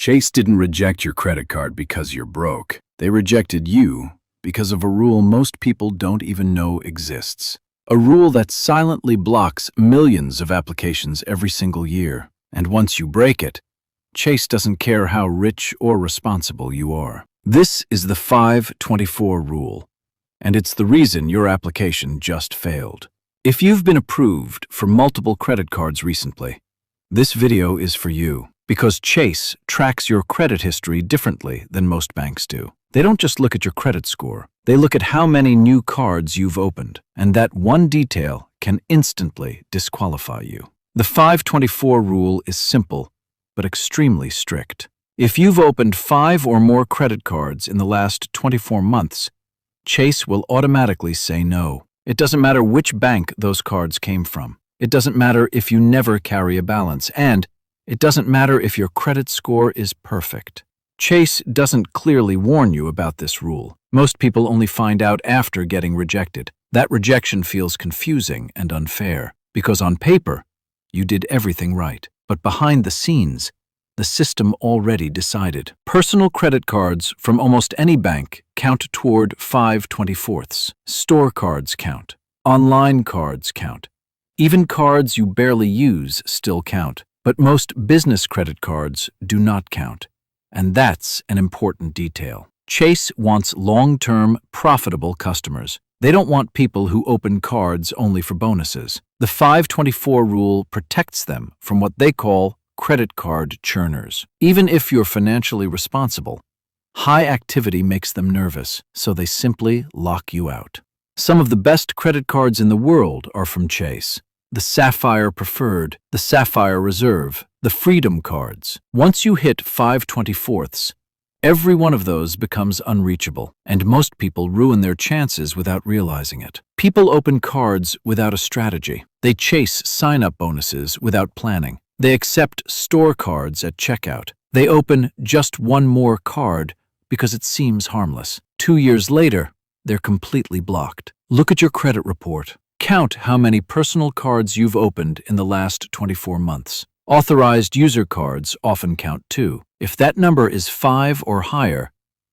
Chase didn't reject your credit card because you're broke. They rejected you because of a rule most people don't even know exists. A rule that silently blocks millions of applications every single year. And once you break it, Chase doesn't care how rich or responsible you are. This is the 524 rule, and it's the reason your application just failed. If you've been approved for multiple credit cards recently, this video is for you. Because Chase tracks your credit history differently than most banks do. They don't just look at your credit score. They look at how many new cards you've opened, and that one detail can instantly disqualify you. The 524 rule is simple, but extremely strict. If you've opened 5 or more credit cards in the last 24 months, Chase will automatically say no. It doesn't matter which bank those cards came from. It doesn't matter if you never carry a balance, and it doesn't matter if your credit score is perfect. Chase doesn't clearly warn you about this rule. Most people only find out after getting rejected. That rejection feels confusing and unfair, because on paper, you did everything right. But behind the scenes, the system already decided. Personal credit cards from almost any bank count toward 5/24ths. Store cards count. Online cards count. Even cards you barely use still count. But most business credit cards do not count, and that's an important detail. Chase wants long-term, profitable customers. They don't want people who open cards only for bonuses. The 524 rule protects them from what they call credit card churners. Even if you're financially responsible, high activity makes them nervous, so they simply lock you out. Some of the best credit cards in the world are from Chase. The Sapphire Preferred, the Sapphire Reserve, the Freedom cards. Once you hit 5/24ths, every one of those becomes unreachable, and most people ruin their chances without realizing it. People open cards without a strategy. They chase sign-up bonuses without planning. They accept store cards at checkout. They open just one more card because it seems harmless. 2 years later, they're completely blocked. Look at your credit report. Count how many personal cards you've opened in the last 24 months. Authorized user cards often count too. If that number is 5 or higher,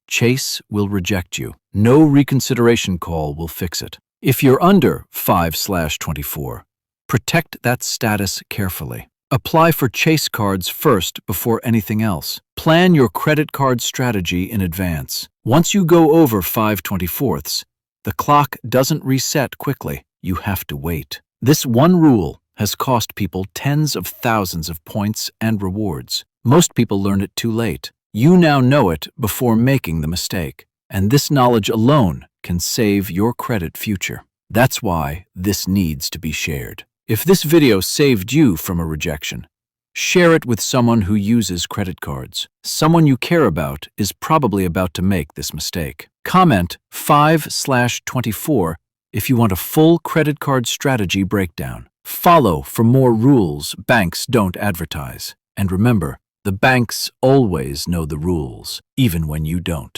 Chase will reject you. No reconsideration call will fix it. If you're under 5/24, protect that status carefully. Apply for Chase cards first before anything else. Plan your credit card strategy in advance. Once you go over 5/24ths, the clock doesn't reset quickly. You have to wait. This one rule has cost people tens of thousands of points and rewards. Most people learn it too late. You now know it before making the mistake, and this knowledge alone can save your credit future. That's why this needs to be shared. If this video saved you from a rejection, share it with someone who uses credit cards. Someone you care about is probably about to make this mistake. Comment 5/24 if you want a full credit card strategy breakdown. Follow for more rules banks don't advertise. And remember, the banks always know the rules, even when you don't.